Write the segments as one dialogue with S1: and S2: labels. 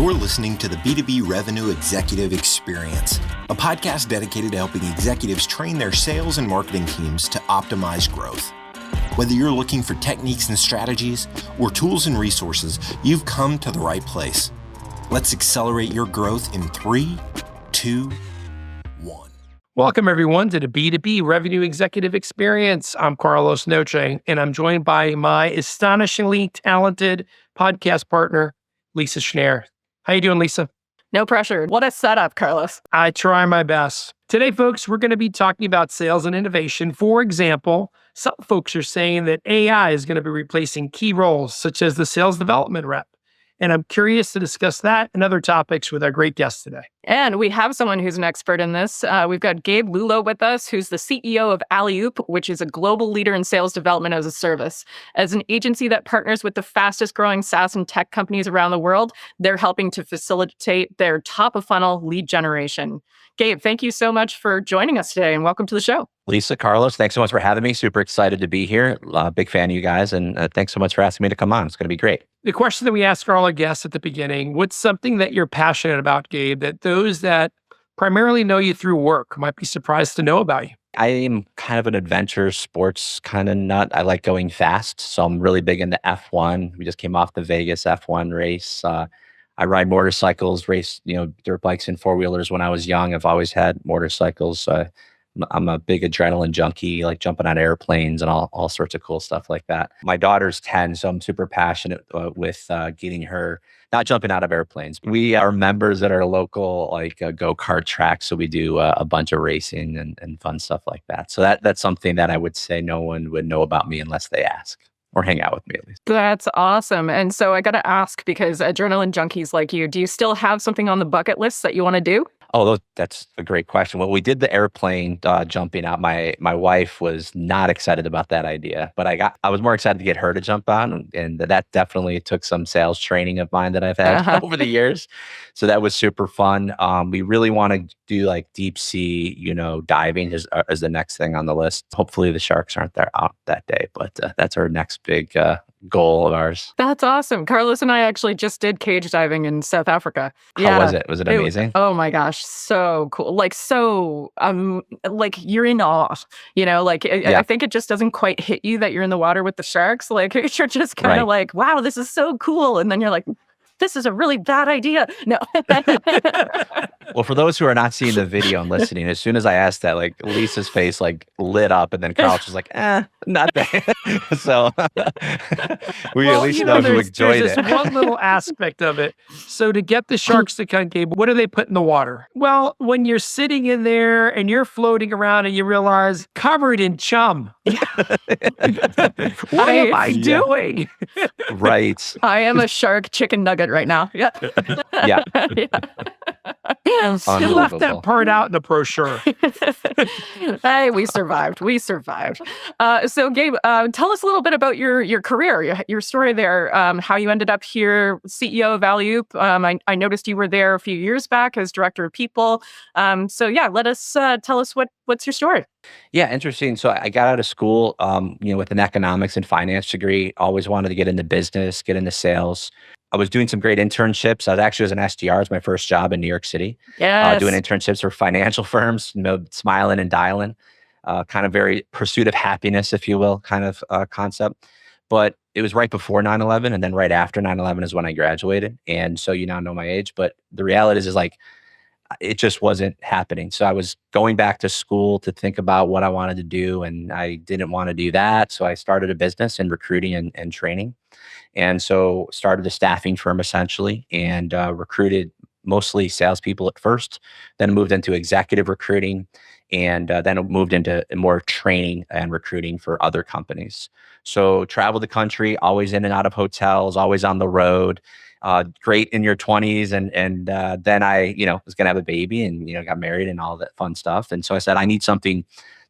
S1: You're listening to the B2B Revenue Executive Experience, a podcast dedicated to helping executives train their sales and marketing teams to optimize growth. Whether you're looking for techniques and strategies or tools and resources, you've come to the right place. Let's accelerate your growth in 3, 2, 1.
S2: Welcome, everyone, to the B2B Revenue Executive Experience. I'm Carlos Noche, and I'm joined by my astonishingly talented podcast partner, Lisa Schneier. How you doing, Lisa?
S3: No pressure. What a setup, Carlos.
S2: I try my best. Today, folks, we're going to be talking about sales and innovation. For example, some folks are saying that AI is going to be replacing key roles, such as the sales development rep. And I'm curious to discuss that and other topics with our great guest today.
S3: And we have someone who's an expert in this. We've got Gabe Lullo with us, who's the CEO of Alleyoop, which is a global leader in sales development as a service. As an agency that partners with the fastest growing SaaS and tech companies around the world, they're helping to facilitate their top of funnel lead generation. Gabe, thank you so much for joining us today and welcome to the show.
S4: Lisa, Carlos, thanks so much for having me. Super excited to be here. Big fan of you guys. And thanks so much for asking me to come on. It's going to be great.
S2: The question that we ask all our guests at the beginning, what's something that you're passionate about, Gabe, that those that primarily know you through work might be surprised to know about you?
S4: I am kind of an adventure sports kind of nut. I like going fast. So I'm really big into F1. We just came off the Vegas F1 race. I ride motorcycles, race, dirt bikes and four-wheelers when I was young. I've always had motorcycles. I'm a big adrenaline junkie, like jumping on airplanes and all sorts of cool stuff like that. My daughter's 10, so I'm super passionate with getting her, not jumping out of airplanes. We are members at our local go-kart track, so we do a bunch of racing and fun stuff like that. So that's something that I would say no one would know about me unless they ask. Or hang out with me at least.
S3: That's awesome. And so I got to ask, because adrenaline junkies like you, do you still have something on the bucket list that you want to do?
S4: Oh, that's a great question. Well, we did the airplane jumping out. My wife was not excited about that idea, but I was more excited to get her to jump out, and that definitely took some sales training of mine that I've had over the years. So that was super fun. We really want to do like deep sea, diving is the next thing on the list. Hopefully the sharks aren't there out that day, but that's our next big goal of ours.
S3: That's awesome. Carlos and I actually just did cage diving in South Africa.
S4: How was it? Was it amazing?
S3: Oh my gosh, so cool. Like you're in awe. I think it just doesn't quite hit you that you're in the water with the sharks. Like you're just kind of like, wow, this is so cool. And then you're like, this is a really bad idea. No.
S4: Well, for those who are not seeing the video and listening, as soon as I asked that, like Lisa's face lit up, and then Carlos was like, not that. So we at least know who enjoyed it.
S2: There's one little aspect of it. So to get the sharks to come, Gabe, what do they put in the water? Well, when you're sitting in there and you're floating around and you realize covered in chum. What am I doing?
S4: Right.
S3: I am a shark chicken nugget right now. Yeah.
S4: Yeah.
S2: You left that part out in the brochure.
S3: Hey, we survived. So Gabe, tell us a little bit about your career, your story there, how you ended up here, CEO of Alleyoop. I noticed you were there a few years back as director of people. Let us tell us what's your story.
S4: Yeah, interesting. So I got out of school, with an economics and finance degree. Always wanted to get into business, get into sales. I was doing some great internships. I was actually as an SDR, was my first job in New York City.
S3: Yes.
S4: Doing internships for financial firms, smiling and dialing, kind of very pursuit of happiness, if you will, kind of concept. But it was right before 9/11, and then right after 9/11 is when I graduated. And so you now know my age, but the reality is like, it just wasn't happening. So I was going back to school to think about what I wanted to do, and I didn't want to do that. So I started a business in recruiting and training. And so started a staffing firm essentially, and recruited mostly salespeople at first, then moved into executive recruiting, and then moved into more training and recruiting for other companies. So traveled the country, always in and out of hotels, always on the road. Great in your 20s, and then I was gonna have a baby, and got married and all that fun stuff. And so I said, I need something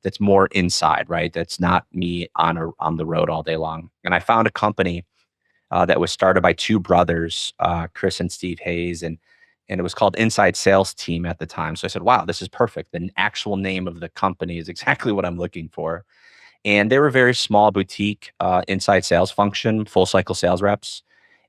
S4: that's more inside, right? That's not me on the road all day long. And I found a company that was started by two brothers, Chris and Steve Hayes, and it was called Inside Sales Team at the time. So I said, wow, this is perfect. The actual name of the company is exactly what I'm looking for. And they were a very small boutique inside sales function, full cycle sales reps.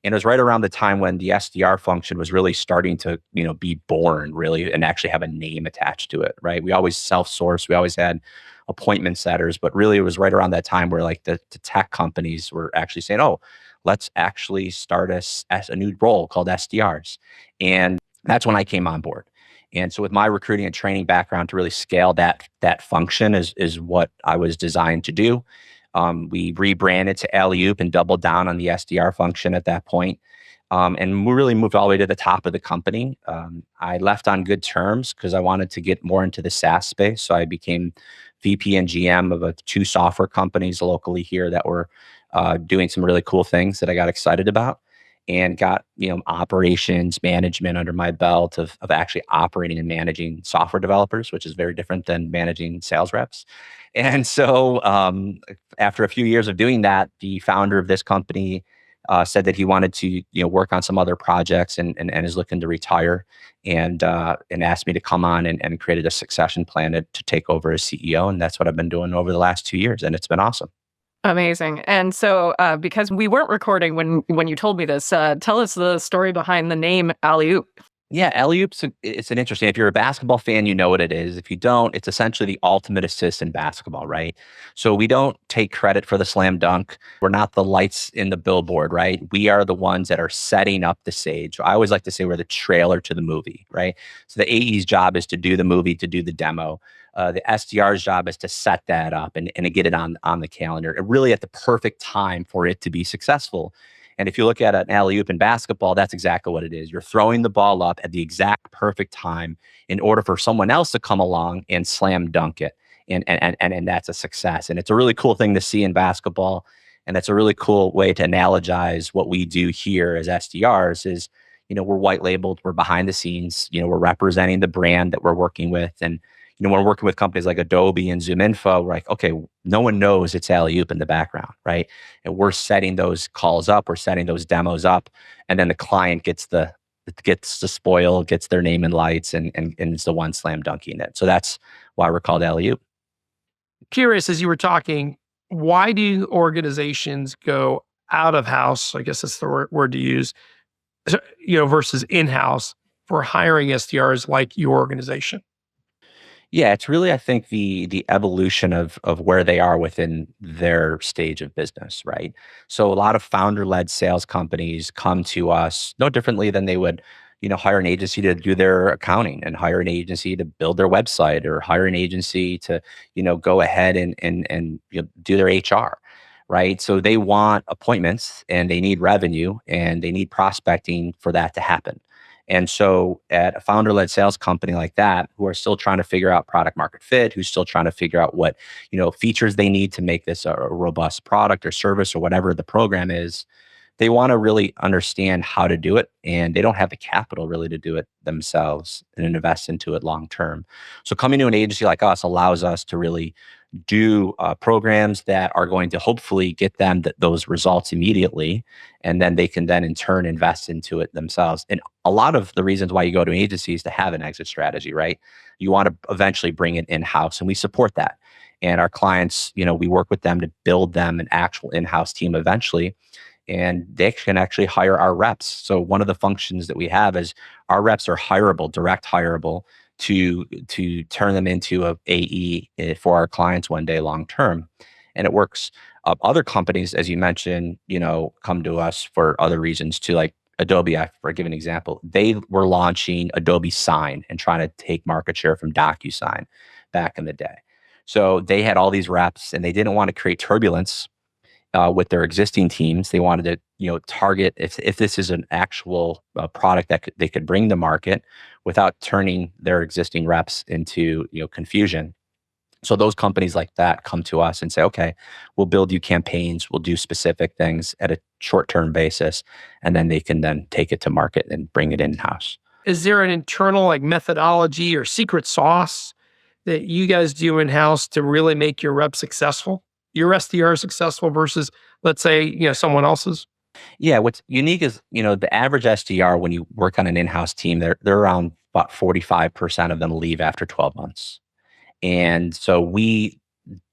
S4: And it was right around the time when the SDR function was really starting to, be born really and actually have a name attached to it, right? We always self-source. We always had appointment setters, but really it was right around that time where like the tech companies were actually saying, oh, let's actually start as a new role called SDRs. And that's when I came on board. And so with my recruiting and training background to really scale that function is what I was designed to do. We rebranded to Alleyoop and doubled down on the SDR function at that point. And we really moved all the way to the top of the company. I left on good terms because I wanted to get more into the SaaS space. So I became VP and GM of two software companies locally here that were doing some really cool things that I got excited about, and got operations management under my belt of actually operating and managing software developers, which is very different than managing sales reps. And so after a few years of doing that, the founder of this company said that he wanted to work on some other projects and is looking to retire, and asked me to come on and created a succession plan to take over as CEO. And that's what I've been doing over the last 2 years. And it's been awesome.
S3: Amazing. And so, because we weren't recording when you told me this, tell us the story behind the name Alleyoop.
S4: Yeah, Alleyoop's it's an interesting. If you're a basketball fan, you know what it is. If you don't, it's essentially the ultimate assist in basketball, right? So we don't take credit for the slam dunk. We're not the lights in the billboard, right? We are the ones that are setting up the stage. I always like to say we're the trailer to the movie, right? So the AE's job is to do the movie, to do the demo. The SDR's job is to set that up and to get it on the calendar, and really at the perfect time for it to be successful. And if you look at an alley-oop in basketball, that's exactly what it is. You're throwing the ball up at the exact perfect time in order for someone else to come along and slam dunk it. And that's a success. And it's a really cool thing to see in basketball. And that's a really cool way to analogize what we do here as SDRs is, we're white labeled, we're behind the scenes, we're representing the brand that we're working with. And when we're working with companies like Adobe and ZoomInfo, we're like, okay, no one knows it's Alleyoop in the background, right? And we're setting those calls up, we're setting those demos up, and then the client gets the spoil, gets their name in lights, and is the one slam dunking it. So that's why we're called Alleyoop.
S2: Curious, as you were talking, why do organizations go out of house? I guess that's the word to use, versus in-house for hiring SDRs like your organization?
S4: Yeah, it's really, I think, the evolution of where they are within their stage of business, right? So a lot of founder-led sales companies come to us no differently than they would, hire an agency to do their accounting, and hire an agency to build their website, or hire an agency to, go ahead and do their HR, right? So they want appointments and they need revenue and they need prospecting for that to happen. And so at a founder-led sales company like that, who are still trying to figure out product market fit, who's still trying to figure out what, features they need to make this a robust product or service or whatever the program is, they want to really understand how to do it. And they don't have the capital really to do it themselves and invest into it long term. So coming to an agency like us allows us to really do programs that are going to hopefully get them those results immediately, and then they can then in turn invest into it themselves. And a lot of the reasons why you go to an agency is to have an exit strategy, right? You want to eventually bring it in-house, and we support that. And our clients, we work with them to build them an actual in-house team eventually, and they can actually hire our reps. So one of the functions that we have is our reps are hireable, direct hireable, to turn them into a AE for our clients one day long term. And it works. Other companies, as you mentioned, come to us for other reasons too, like Adobe. For give an example, they were launching Adobe Sign and trying to take market share from DocuSign back in the day. So they had all these reps and they didn't want to create turbulence with their existing teams. They wanted to, target if this is an actual product that they could bring to market without turning their existing reps into, confusion. So those companies like that come to us and say, okay, we'll build you campaigns, we'll do specific things at a short-term basis, and then they can then take it to market and bring it in-house.
S2: Is there an internal methodology or secret sauce that you guys do in-house to really make your reps successful? Your SDR successful versus, let's say, someone else's?
S4: Yeah, what's unique is, the average SDR, when you work on an in-house team, they're around about 45% of them leave after 12 months. And so we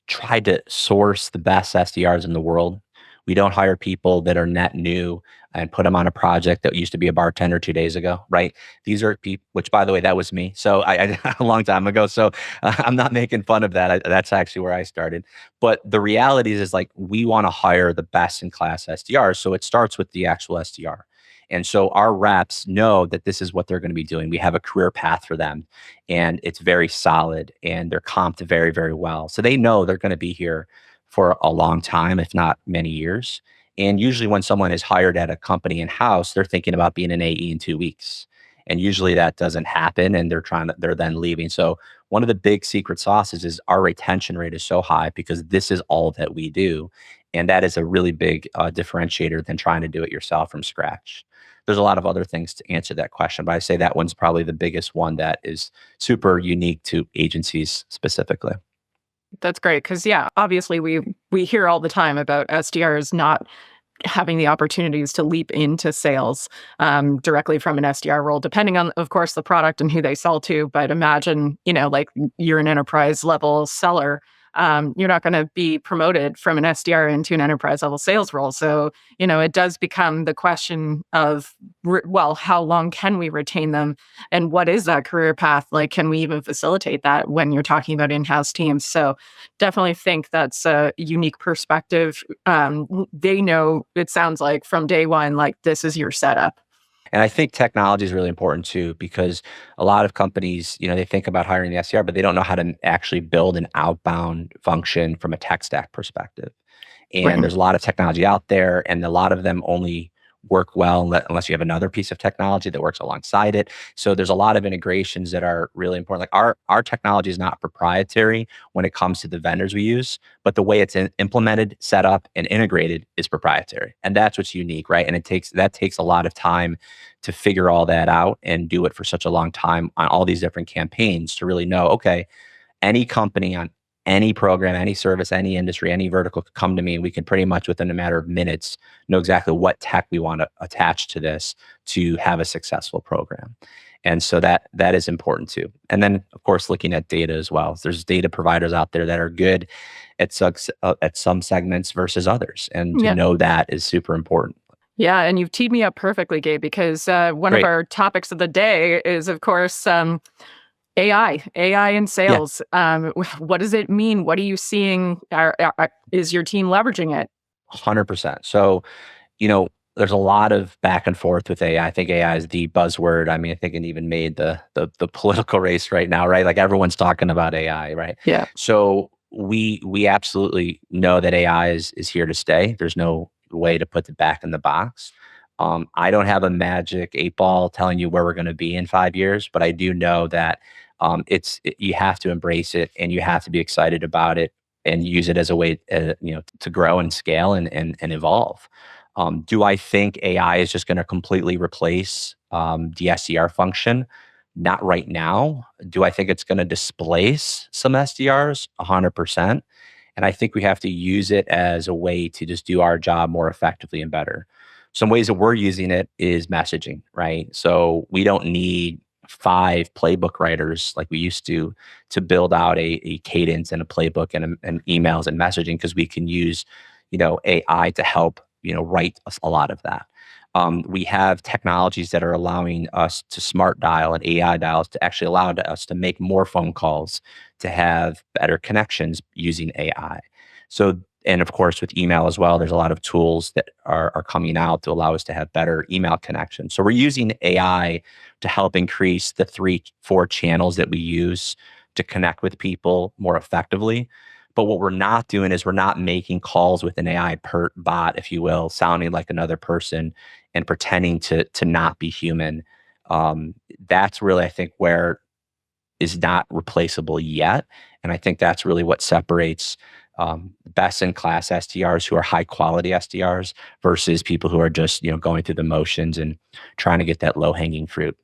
S4: tried to source the best SDRs in the world. We don't hire people that are net new and put them on a project that used to be a bartender 2 days ago, right? These are people, which by the way, that was me. So I a long time ago. So I'm not making fun of that. That's actually where I started. But the reality is like, we want to hire the best in class SDRs. So it starts with the actual SDR. And so our reps know that this is what they're going to be doing. We have a career path for them, and it's very solid, and they're comped very, very well. So they know they're going to be here for a long time, if not many years. And usually when someone is hired at a company in-house, they're thinking about being an AE in 2 weeks. And usually that doesn't happen, and they're then leaving. So one of the big secret sauces is our retention rate is so high because this is all that we do. And that is a really big differentiator than trying to do it yourself from scratch. There's a lot of other things to answer that question, but I say that one's probably the biggest one that is super unique to agencies specifically.
S3: That's great because yeah, obviously we hear all the time about SDRs not having the opportunities to leap into sales directly from an SDR role, depending on, of course, the product and who they sell to. But imagine, like you're an enterprise level seller. You're not going to be promoted from an SDR into an enterprise level sales role. So, it does become the question of, well, how long can we retain them? And what is that career path? Like, can we even facilitate that when you're talking about in-house teams? So definitely think that's a unique perspective. They know, it sounds like from day one, like this is your setup.
S4: And I think technology is really important too, because a lot of companies, they think about hiring the SDR, but they don't know how to actually build an outbound function from a tech stack perspective. And
S3: Right.
S4: there's a lot of technology out there, and a lot of them only work well unless you have another piece of technology that works alongside it. So there's a lot of integrations that are really important. Like our technology is not proprietary when it comes to the vendors we use, but the way it's implemented, set up, and integrated is proprietary. And that's what's unique, right? And that takes a lot of time to figure all that out and do it for such a long time on all these different campaigns to really know, okay, any company on any program, any service, any industry, any vertical could come to me. We can pretty much within a matter of minutes know exactly what tech we want to attach to this to have a successful program. And so that is important too. And then of course, looking at data as well. There's data providers out there that are good at some segments versus others. And to
S3: Yeah.
S4: know that is super important.
S3: Yeah. And you've teed me up perfectly, Gabe, because one
S4: Great.
S3: of our topics of the day is, of course, AI in
S4: Yeah.
S3: sales. What does it mean? What are you seeing? Is your team leveraging it?
S4: 100%. So, there's a lot of back and forth with AI. I think AI is the buzzword. I mean, I think it even made the political race right now, right? Like everyone's talking about AI, right?
S3: Yeah.
S4: So we absolutely know that AI is here to stay. There's no way to put it back in the box. I don't have a magic 8 ball telling you where we're going to be in 5 years, but I do know that you have to embrace it, and you have to be excited about it and use it as a way, to grow and scale and evolve. Do I think AI is just going to completely replace the SDR function? Not right now. Do I think it's going to displace some SDRs? 100%. And I think we have to use it as a way to just do our job more effectively and better. Some ways that we're using it is messaging, right? So we don't need 5 playbook writers like we used to build out a cadence and a playbook and emails and messaging, because we can use, AI to help, write a lot of that. We have technologies that are allowing us to smart dial and AI dials to actually allow us to make more phone calls, to have better connections using AI. So, and of course, with email as well, there's a lot of tools that are coming out to allow us to have better email connections. So we're using AI to help increase the 3-4 channels that we use to connect with people more effectively. But what we're not doing is we're not making calls with an AI bot, if you will, sounding like another person and pretending to not be human. That's really, I think, where is not replaceable yet. And I think that's really what separates best in class SDRs who are high quality SDRs versus people who are just, going through the motions and trying to get that low hanging fruit.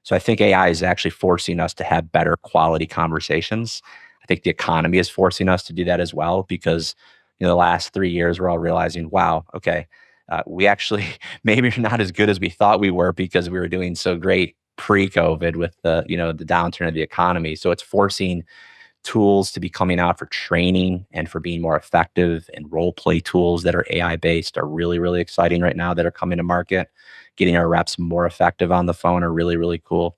S4: So I think AI is actually forcing us to have better quality conversations. I think the economy is forcing us to do that as well, because the last 3 years we're all realizing, wow, okay, we actually maybe are not as good as we thought we were because we were doing so great pre-COVID with the downturn of the economy. So it's forcing tools to be coming out for training and for being more effective, and role play tools that are AI based are really, really exciting right now that are coming to market. Getting our reps more effective on the phone are really, really cool.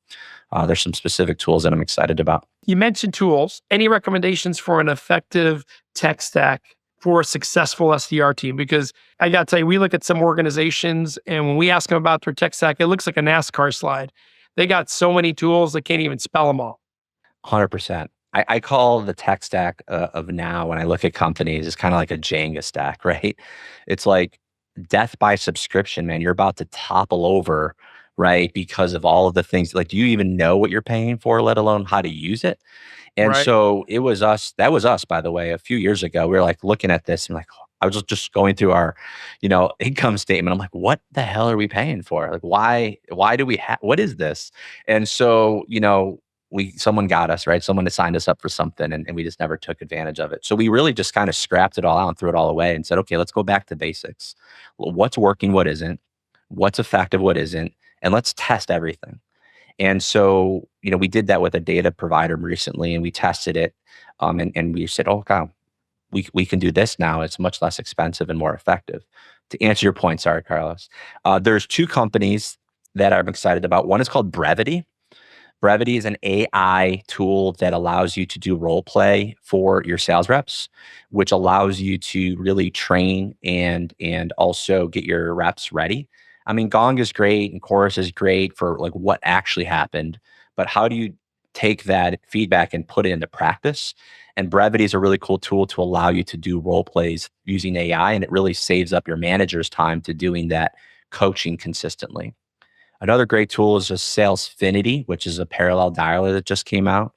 S4: There's some specific tools that I'm excited about.
S2: You mentioned tools. Any recommendations for an effective tech stack for a successful SDR team? Because I got to tell you, we look at some organizations and when we ask them about their tech stack, it looks like a NASCAR slide. They got so many tools, they can't even spell them all.
S4: 100%. I call the tech stack of now, when I look at companies, it's kind of like a Jenga stack, right? It's like death by subscription, man. You're about to topple over, right? Because of all of the things, like, do you even know what you're paying for, let alone how to use it? And
S2: Right.
S4: so it was us, that was us, by the way, a few years ago. We were like looking at this and like, I was just going through our, income statement. I'm like, what the hell are we paying for? Like, why do we have, what is this? And so, someone got us, right? Someone had signed us up for something, and we just never took advantage of it. So we really just kind of scrapped it all out and threw it all away and said, okay, let's go back to basics. Well, what's working? What isn't? What's effective? What isn't? And let's test everything. And so, we did that with a data provider recently, and we tested it. And we said, oh, God, we can do this now. It's much less expensive and more effective. To answer your point, sorry, Carlos, there's two companies that I'm excited about. One is called Brevity. Brevity is an AI tool that allows you to do role play for your sales reps, which allows you to really train and also get your reps ready. I mean, Gong is great and Chorus is great for like what actually happened, but how do you take that feedback and put it into practice? And Brevity is a really cool tool to allow you to do role plays using AI, and it really saves up your manager's time to doing that coaching consistently. Another great tool is just Salesfinity, which is a parallel dialer that just came out.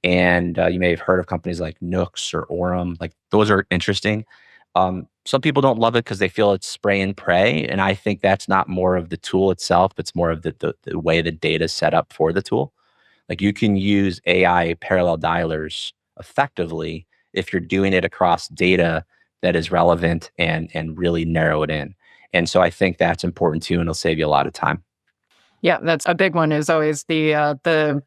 S4: And you may have heard of companies like Nooks or Orem. Like, those are interesting. Some people don't love it because they feel it's spray and pray. And I think that's not more of the tool itself. It's more of the way the data is set up for the tool. Like, you can use AI parallel dialers effectively if you're doing it across data that is relevant and really narrow it in. And so I think that's important too, and it'll save you a lot of time.
S3: Yeah, that's a big one, is always our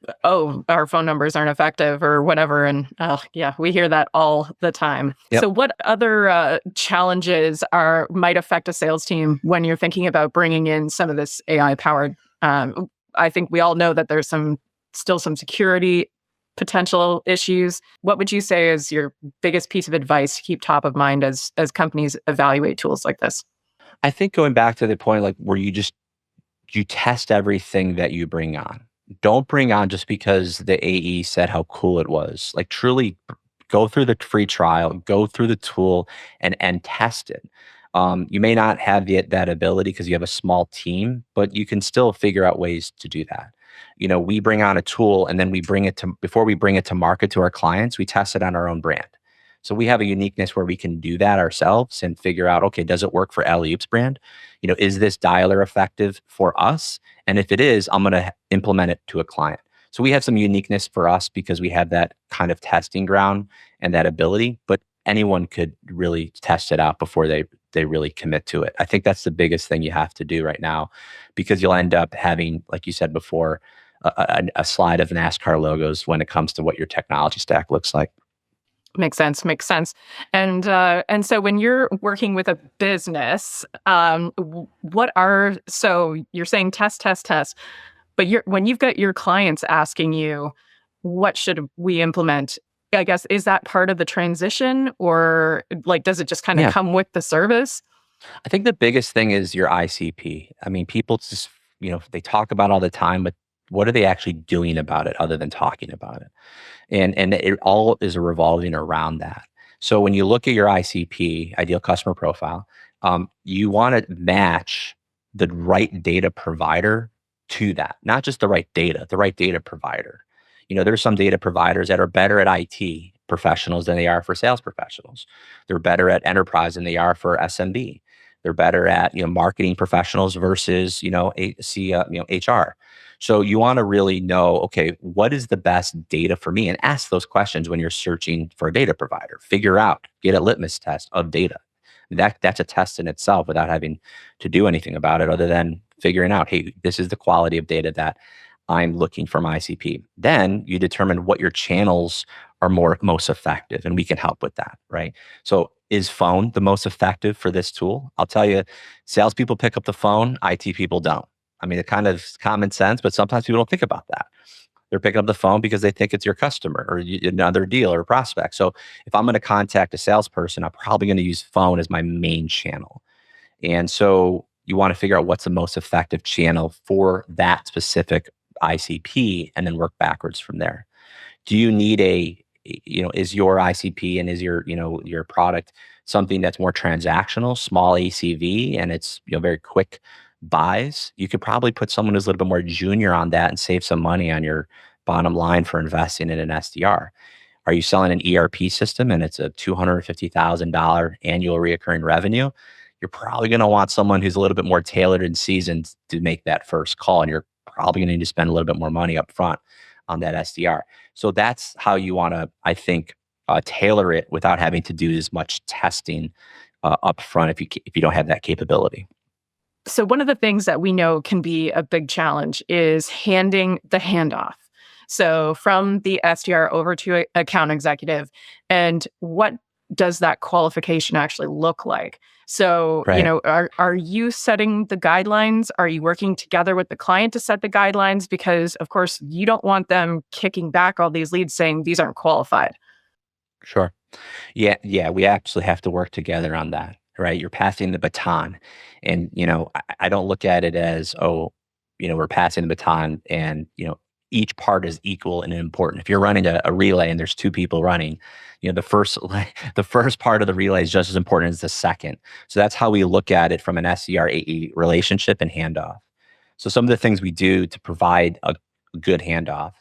S3: phone numbers aren't effective or whatever. And yeah, we hear that all the time.
S4: Yep.
S3: So what other challenges might affect a sales team when you're thinking about bringing in some of this AI powered? I think we all know that there's still some security potential issues. What would you say is your biggest piece of advice to keep top of mind as companies evaluate tools like this?
S4: I think going back to the point, like, where you test everything that you bring on. Don't bring on just because the AE said how cool it was. Like, truly go through the free trial, go through the tool and test it. You may not have that ability because you have a small team, but you can still figure out ways to do that. We bring on a tool, and then before we bring it to market to our clients, we test it on our own brand. So we have a uniqueness where we can do that ourselves and figure out, okay, does it work for Alleyoop's brand? Is this dialer effective for us? And if it is, I'm going to implement it to a client. So we have some uniqueness for us because we have that kind of testing ground and that ability, but anyone could really test it out before they really commit to it. I think that's the biggest thing you have to do right now, because you'll end up having, like you said before, a slide of NASCAR logos when it comes to what your technology stack looks like.
S3: Makes sense. And so when you're working with a business, so you're saying test, but when you've got your clients asking you, what should we implement? I guess, is that part of the transition, or like, does it just kind of come with the service?
S4: I think the biggest thing is your ICP. I mean, people just, they talk about it all the time, but what are they actually doing about it other than talking about it? And it all is revolving around that. So when you look at your ICP, ideal customer profile, you want to match the right data provider to that, not just the right data provider. There's some data providers that are better at IT professionals than they are for sales professionals. They're better at enterprise than they are for SMB. They're better at marketing professionals versus HR. So you want to really know, okay, what is the best data for me? And ask those questions when you're searching for a data provider. Figure out, get a litmus test of data. That's a test in itself without having to do anything about it other than figuring out, hey, this is the quality of data that I'm looking for my ICP. Then you determine what your channels are most effective, and we can help with that, right? So is phone the most effective for this tool? I'll tell you, salespeople pick up the phone, IT people don't. I mean, it kind of common sense, but sometimes people don't think about that. They're picking up the phone because they think it's your customer or another deal or prospect. So if I'm going to contact a salesperson, I'm probably going to use phone as my main channel. And so you want to figure out what's the most effective channel for that specific ICP and then work backwards from there. Do you need is your ICP and is your product something that's more transactional, small ACV, and it's, very quick buys? You could probably put someone who's a little bit more junior on that and save some money on your bottom line for investing in an SDR. Are you selling an ERP system and it's a $250,000 annual recurring revenue? You're probably going to want someone who's a little bit more tailored and seasoned to make that first call. And you're probably going to need to spend a little bit more money up front on that SDR. So that's how you want to, I think, tailor it without having to do as much testing up front if you don't have that capability.
S3: So one of the things that we know can be a big challenge is handing the handoff. So from the SDR over to an account executive, and what does that qualification actually look like? So,
S4: Right.
S3: are you setting the guidelines? Are you working together with the client to set the guidelines? Because of course, you don't want them kicking back all these leads saying these aren't qualified.
S4: Sure. Yeah, we actually have to work together on that, right? You're passing the baton. And, I don't look at it as, we're passing the baton and, each part is equal and important. If you're running a relay and there's two people running, the first part of the relay is just as important as the second. So that's how we look at it from an SDR AE relationship and handoff. So some of the things we do to provide a good handoff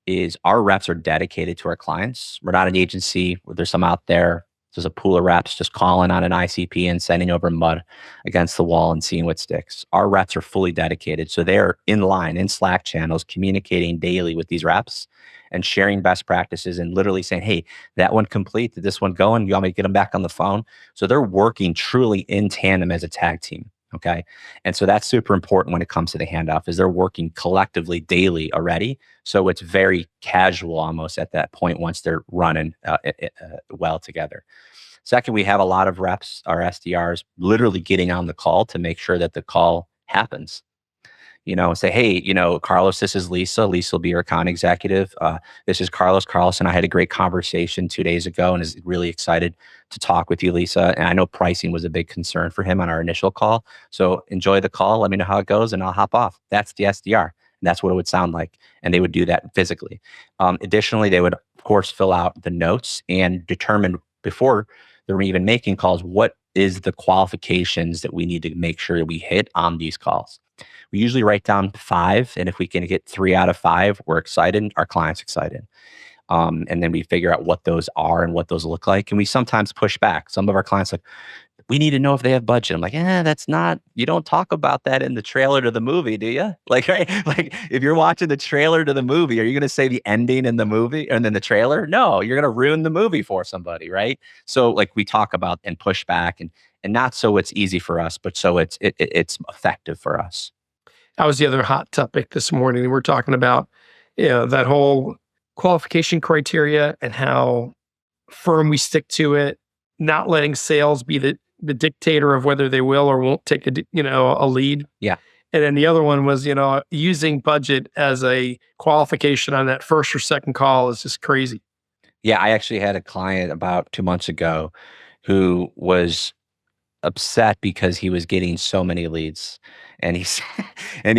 S4: is our reps are dedicated to our clients. We're not an agency where there's some out there. There's a pool of reps just calling on an ICP and sending over mud against the wall and seeing what sticks. Our reps are fully dedicated. So they're in line, in Slack channels, communicating daily with these reps and sharing best practices and literally saying, hey, that one complete, did this one go? And you want me to get them back on the phone? So they're working truly in tandem as a tag team. Okay. And so that's super important when it comes to the handoff is they're working collectively daily already. So it's very casual almost at that point once they're running well together. Second, we have a lot of reps, our SDRs, literally getting on the call to make sure that the call happens. Say, hey, Carlos, this is Lisa. Lisa will be your account executive. This is Carlos. Carlos and I had a great conversation 2 days ago and is really excited to talk with you, Lisa. And I know pricing was a big concern for him on our initial call. So enjoy the call. Let me know how it goes and I'll hop off. That's the SDR. And that's what it would sound like. And they would do that physically. Additionally, they would, of course, fill out the notes and determine before they're even making calls, what is the qualifications that we need to make sure that we hit on these calls. We usually write down 5, and if we can get 3 out of 5, we're excited. Our client's excited. And then we figure out what those are and what those look like. And we sometimes push back. Some of our clients like, we need to know if they have budget. I'm like, that's not, you don't talk about that in the trailer to the movie, do you? Like, right? Like if you're watching the trailer to the movie, are you going to say the ending in the movie and then the trailer? No, you're going to ruin the movie for somebody, right? So like we talk about and push back and not so it's easy for us, but so it's effective for us.
S2: That was the other hot topic this morning. We're talking about, that whole qualification criteria and how firm we stick to it, not letting sales be the dictator of whether they will or won't take a lead.
S4: Yeah.
S2: And then the other one was, using budget as a qualification on that first or second call is just crazy.
S4: Yeah. I actually had a client about 2 months ago who was upset because he was getting so many leads. And he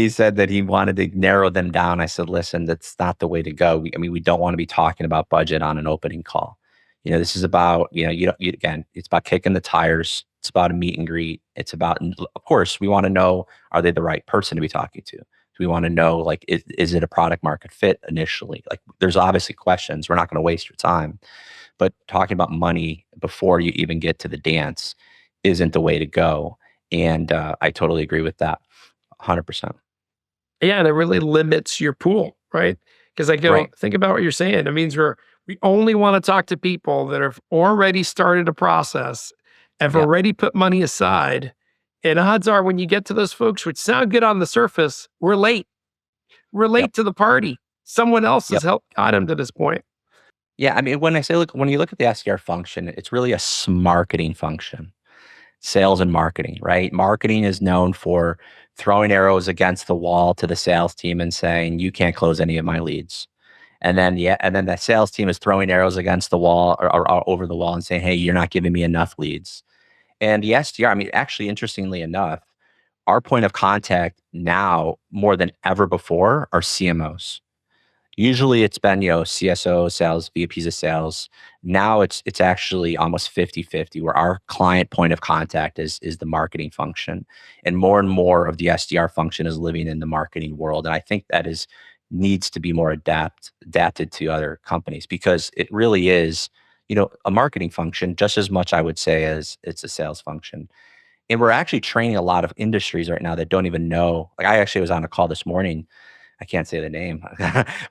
S4: said that he wanted to narrow them down. I said, listen, that's not the way to go. We don't want to be talking about budget on an opening call. This is about, again, it's about kicking the tires. It's about a meet and greet. It's about, of course, we want to know, are they the right person to be talking to? Do we want to know, like, is it a product market fit initially? Like, there's obviously questions. We're not going to waste your time. But talking about money before you even get to the dance isn't the way to go. And I totally agree with that. 100%.
S2: Yeah, and it really limits your pool, right? Because think about what you're saying. It means we only want to talk to people that have already started a process, have already put money aside. And odds are when you get to those folks, which sound good on the surface, we're late. relate
S4: Yep.
S2: to the party. Someone else has
S4: Yep.
S2: helped got him to this point.
S4: Yeah. I mean, when you look at the SDR function, it's really a marketing function, sales and marketing, right? Marketing is known for throwing arrows against the wall to the sales team and saying, you can't close any of my leads. And then the sales team is throwing arrows against the wall or over the wall and saying, hey, you're not giving me enough leads. And the SDR, I mean, actually, interestingly enough, our point of contact now more than ever before are CMOs. Usually it's been, CSO sales, VPs of sales. Now it's actually almost 50-50 where our client point of contact is the marketing function. And more of the SDR function is living in the marketing world. And I think that needs to be more adapted to other companies because it really is, a marketing function just as much I would say as it's a sales function. And we're actually training a lot of industries right now that don't even know. Like I actually was on a call this morning. I can't say the name,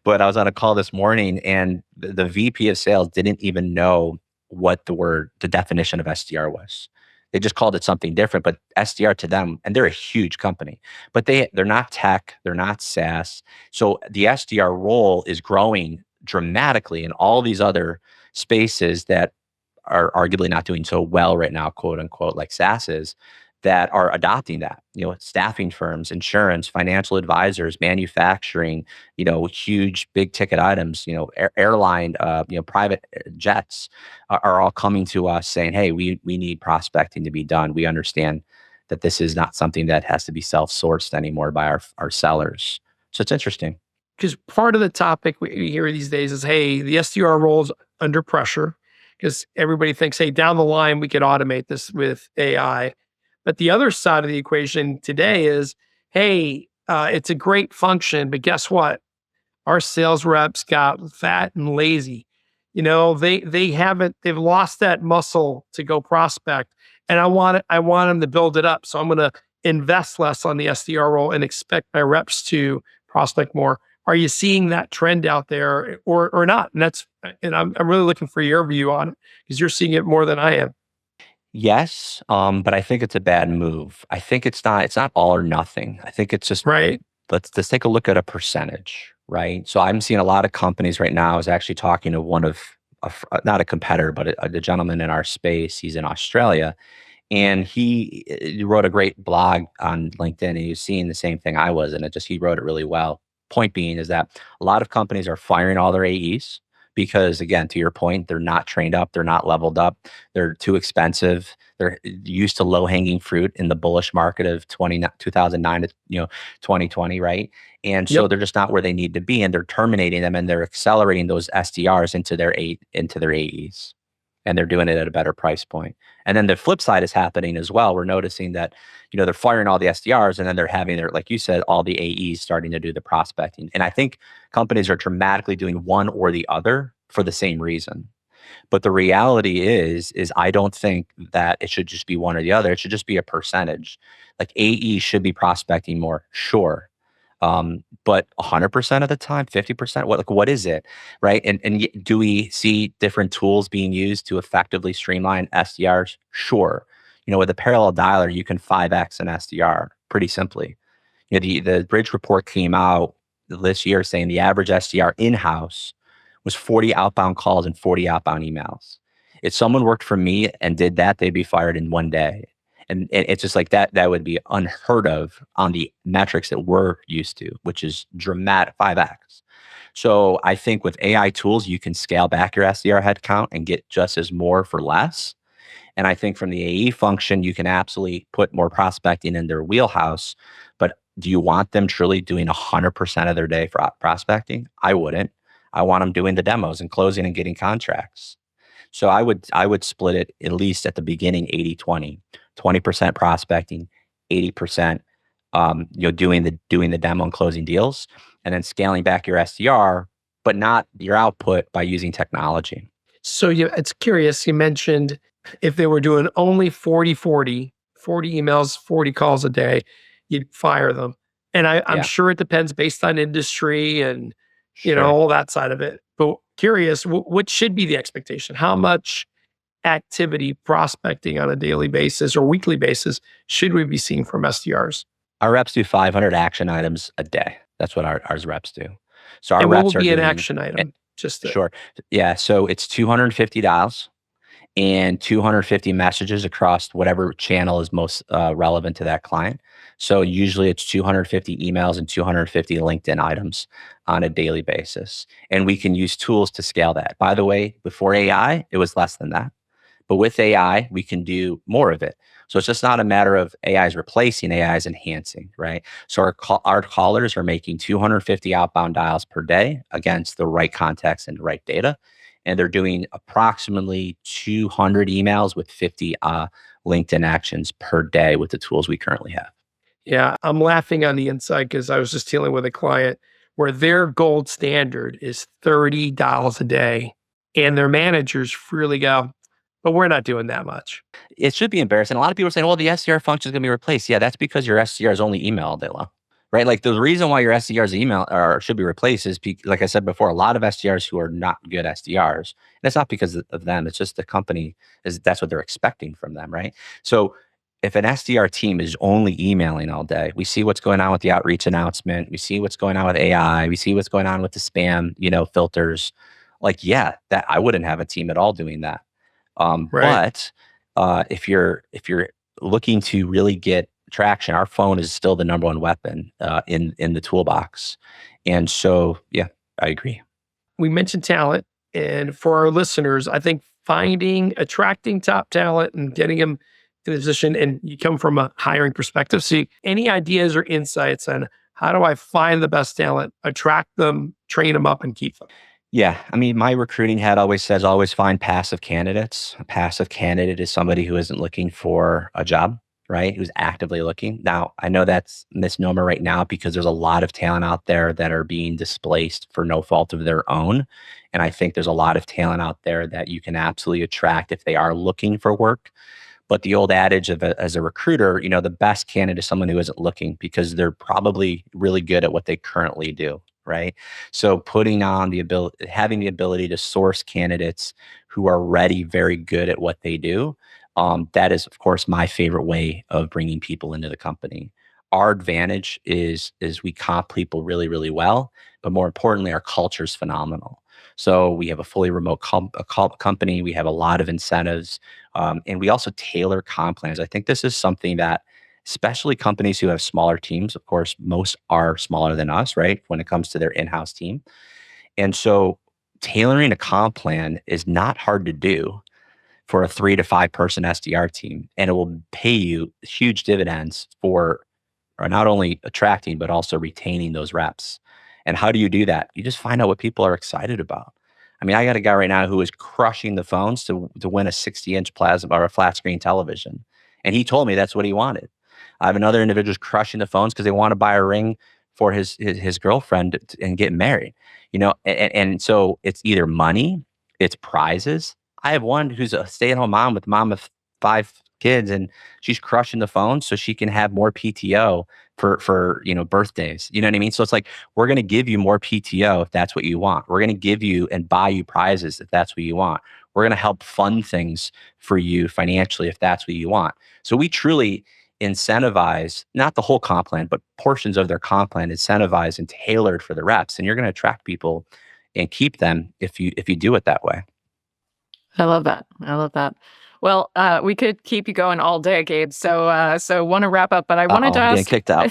S4: but I was on a call this morning and the VP of sales didn't even know what the definition of SDR was. They just called it something different, but SDR to them, and they're a huge company, but they're not tech, they're not SaaS. So the SDR role is growing dramatically in all these other spaces that are arguably not doing so well right now, quote unquote, like SaaS is, that are adopting that. Staffing firms, insurance, financial advisors, manufacturing, huge big ticket items, airline, private jets are all coming to us saying, hey, we need prospecting to be done. We understand that this is not something that has to be self-sourced anymore by our sellers. So it's interesting.
S2: Because part of the topic we hear these days is, hey, the SDR role is under pressure because everybody thinks, hey, down the line, we could automate this with AI. But the other side of the equation today is, hey, it's a great function, but guess what? Our sales reps got fat and lazy. They've lost that muscle to go prospect. And I want them to build it up. So I'm going to invest less on the SDR role and expect my reps to prospect more. Are you seeing that trend out there or not? And I'm really looking for your view on it because you're seeing it more than I am.
S4: Yes, but I think it's a bad move. I think it's not all or nothing. I think it's just
S2: Right.
S4: let's take a look at a percentage, right? So I'm seeing a lot of companies right now. I was actually talking to one of not a competitor, but a gentleman in our space. He's in Australia, and he wrote a great blog on LinkedIn. And he was seeing the same thing I was, and he wrote it really well. Point being is that a lot of companies are firing all their AEs because, again, to your point, they're not trained up, they're not leveled up, they're too expensive, they're used to low hanging fruit in the bullish market of 2009 to 2020, right? And so
S2: Yep.
S4: they're just not where they need to be, and they're terminating them, and they're accelerating those SDRs into their AEs, and they're doing it at a better price point. And then the flip side is happening as well. We're noticing that, they're firing all the SDRs and then they're having like you said, all the AEs starting to do the prospecting. And I think companies are dramatically doing one or the other for the same reason. But the reality is I don't think that it should just be one or the other. It should just be a percentage. Like AE should be prospecting more, sure. But 100% of the time, 50%, what is it, right? And do we see different tools being used to effectively streamline SDRs? Sure. With a parallel dialer, you can 5x an SDR pretty simply. The Bridge report came out this year saying the average SDR in-house was 40 outbound calls and 40 outbound emails. If someone worked for me and did that, they'd be fired in one day. And it's just like that would be unheard of on the metrics that we're used to, which is dramatic 5x. So I think with AI tools, you can scale back your SDR headcount and get just as more for less. And I think from the AE function, you can absolutely put more prospecting in their wheelhouse. But do you want them truly doing 100% of their day for prospecting? I wouldn't. I want them doing the demos and closing and getting contracts. So I would split it at least at the beginning 80-20, 20% prospecting, 80% doing the demo and closing deals, and then scaling back your SDR, but not your output by using technology.
S2: So it's curious. You mentioned if they were doing only 40 emails, 40 calls a day, you'd fire them. And I'm sure it depends based on industry and
S4: Sure.
S2: all that side of it. But curious, what should be the expectation? How much activity prospecting on a daily basis or weekly basis should we be seeing from SDRs?
S4: Our reps do 500 action items a day. That's what ours reps do. So our
S2: And what will
S4: reps are
S2: be an
S4: doing,
S2: action item? Just to,
S4: sure. Yeah. So it's 250 dials and 250 messages across whatever channel is most relevant to that client. So usually it's 250 emails and 250 LinkedIn items on a daily basis. And we can use tools to scale that. By the way, before AI, it was less than that. But with AI, we can do more of it. So it's just not a matter of AI is replacing, AI is enhancing, right? So our callers are making 250 outbound dials per day against the right context and the right data. And they're doing approximately 200 emails with 50 LinkedIn actions per day with the tools we currently have.
S2: yeah, I'm laughing on the inside because I was just dealing with a client where their gold standard is $30 a day. And their managers freely go, but we're not doing that much.
S4: It should be embarrassing. A lot of people are saying, well, the SDR function is going to be replaced. Yeah, that's because your SDRs only email all day long, right? Like the reason why your SDRs email or should be replaced is, like I said before, a lot of SDRs who are not good SDRs. And it's not because of them. It's just the company that's what they're expecting from them, right? So if an SDR team is only emailing all day, we see what's going on with the outreach announcement. We see what's going on with AI. We see what's going on with the spam, filters. Like, yeah, that I wouldn't have a team at all doing that.
S2: Right.
S4: But if you're looking to really get traction, our phone is still the number one weapon in the toolbox. And so, yeah, I agree.
S2: We mentioned talent. And for our listeners, I think attracting top talent and getting them in a position, and you come from a hiring perspective. So, any ideas or insights on how do I find the best talent, attract them, train them up, and keep them?
S4: Yeah, I mean, my recruiting hat always says always find passive candidates. A passive candidate is somebody who isn't looking for a job, right? Who's actively looking. Now, I know that's a misnomer right now because there's a lot of talent out there that are being displaced for no fault of their own. And I think there's a lot of talent out there that you can absolutely attract if they are looking for work. But the old adage of as a recruiter, the best candidate is someone who isn't looking because they're probably really good at what they currently do, right? So having the ability to source candidates who are ready, very good at what they do, that is, of course, my favorite way of bringing people into the company. Our advantage is we comp people really, really well, but more importantly, our culture is phenomenal. So we have a fully remote company. We have a lot of incentives. And we also tailor comp plans. I think this is something that, especially companies who have smaller teams, of course, most are smaller than us, right? When it comes to their in-house team. And so tailoring a comp plan is not hard to do for a 3 to 5 person SDR team. And it will pay you huge dividends for not only attracting, but also retaining those reps. And how do you do that? You just find out what people are excited about. I mean, I got a guy right now who is crushing the phones to win a 60-inch plasma or a flat screen television. And he told me that's what he wanted. I have another individual who's crushing the phones because they want to buy a ring for his girlfriend and get married. And so it's either money, it's prizes. I have one who's a stay-at-home mom of 5 kids, and she's crushing the phone so she can have more PTO for birthdays. You know what I mean? So it's like, we're going to give you more PTO if that's what you want. We're going to give you and buy you prizes if that's what you want. We're going to help fund things for you financially if that's what you want. So we truly incentivize, not the whole comp plan, but portions of their comp plan incentivized and tailored for the reps. And you're going to attract people and keep them if you do it that way.
S3: I love that. I love that. Well, we could keep you going all day, Gabe. So want to wrap up, but I wanted to
S4: Getting
S3: ask.
S4: kicked out.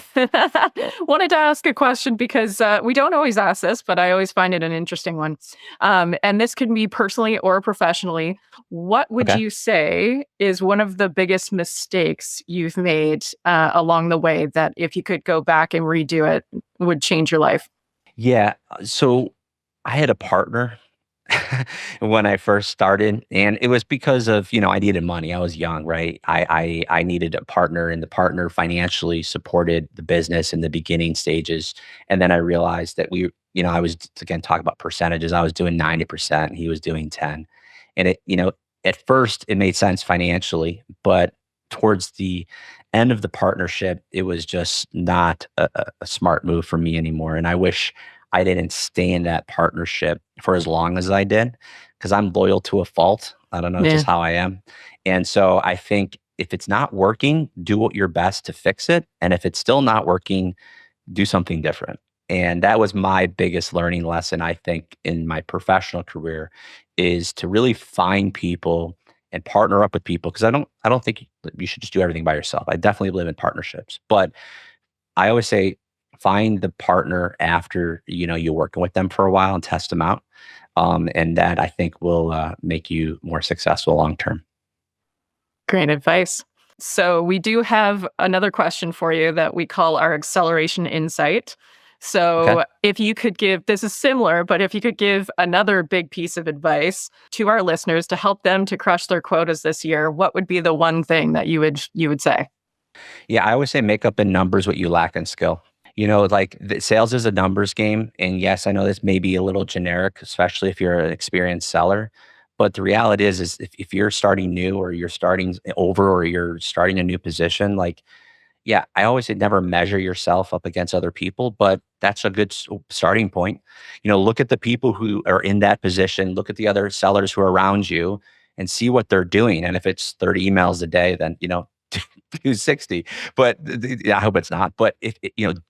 S3: Wanted to ask a question because we don't always ask this, but I always find it an interesting one. And this can be personally or professionally. What would
S4: Okay.
S3: you say is one of the biggest mistakes you've made along the way that if you could go back and redo it, would change your life?
S4: Yeah. So I had a partner when I first started, and it was because of, I needed money. I was young, right? I needed a partner, and the partner financially supported the business in the beginning stages. And then I realized that I was, again, talking about percentages. I was doing 90%, and he was doing 10. And at first it made sense financially, but towards the end of the partnership, it was just not a smart move for me anymore. And I wish I didn't stay in that partnership for as long as I did, because I'm loyal to a fault. I don't know, it's
S3: Yeah.
S4: just how I am. And so I think if it's not working, do your best to fix it. And if it's still not working, do something different. And that was my biggest learning lesson, I think, in my professional career, is to really find people and partner up with people. Because I don't think you should just do everything by yourself. I definitely believe in partnerships, but I always say find the partner after you're working with them for a while and test them out, and that I think will make you more successful long term.
S3: Great advice. So we do have another question for you that we call our acceleration insight. So
S4: Okay.
S3: if you could give, this is similar, but if you could give another big piece of advice to our listeners to help them to crush their quotas this year, what would be the one thing that you would say?
S4: Yeah, I always say make up in numbers what you lack in skill. Like sales is a numbers game. And yes, I know this may be a little generic, especially if you're an experienced seller. But the reality is if you're starting new or you're starting over or you're starting a new position, like, yeah, I always say never measure yourself up against other people, but that's a good starting point. Look at the people who are in that position, look at the other sellers who are around you and see what they're doing. And if it's 30 emails a day, then, do 60. But I hope it's not. But if,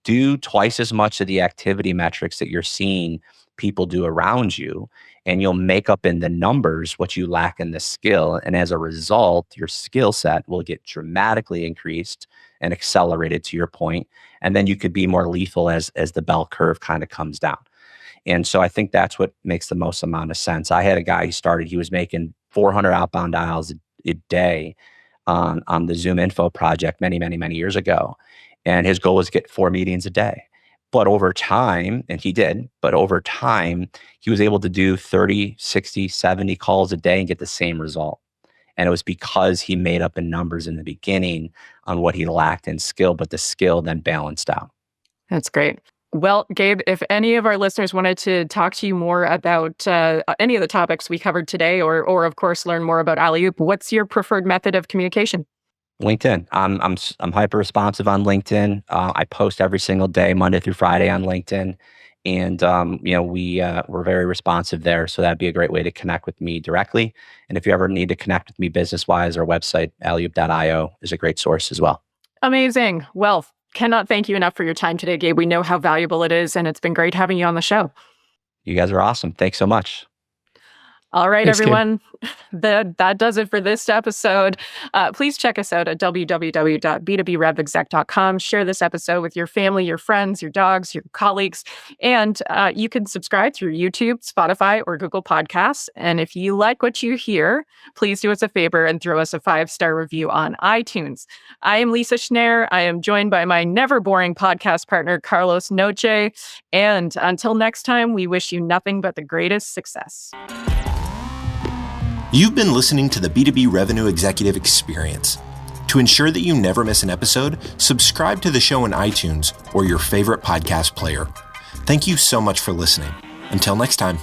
S4: do twice as much of the activity metrics that you're seeing people do around you, and you'll make up in the numbers what you lack in the skill. And as a result, your skill set will get dramatically increased and accelerated, to your point. And then you could be more lethal as the bell curve kind of comes down. And so I think that's what makes the most amount of sense. I had a guy he was making 400 outbound dials a day on the Zoom Info project many, many, many years ago. And his goal was to get 4 meetings a day. But over time, and he did, but over time, he was able to do 30, 60, 70 calls a day and get the same result. And it was because he made up in numbers in the beginning on what he lacked in skill, but the skill then balanced out.
S3: That's great. Well, Gabe, if any of our listeners wanted to talk to you more about any of the topics we covered today, or of course, learn more about Alleyoop, what's your preferred method of communication?
S4: LinkedIn. I'm hyper responsive on LinkedIn. I post every single day, Monday through Friday on LinkedIn, and we're very responsive there. So that'd be a great way to connect with me directly. And if you ever need to connect with me business wise, our website Alleyoop.io is a great source as well.
S3: Amazing. Well, cannot thank you enough for your time today, Gabe. We know how valuable it is, and it's been great having you on the show.
S4: You guys are awesome. Thanks so much.
S3: All right,
S2: Thanks,
S3: everyone. That does it for this episode. Please check us out at www.b2brevexec.com. Share this episode with your family, your friends, your dogs, your colleagues. And you can subscribe through YouTube, Spotify, or Google Podcasts. And if you like what you hear, please do us a favor and throw us a 5-star review on iTunes. I am Lisa Schneer. I am joined by my never boring podcast partner, Carlos Noche. And until next time, we wish you nothing but the greatest success.
S1: You've been listening to the B2B Revenue Executive Experience. To ensure that you never miss an episode, subscribe to the show in iTunes or your favorite podcast player. Thank you so much for listening. Until next time.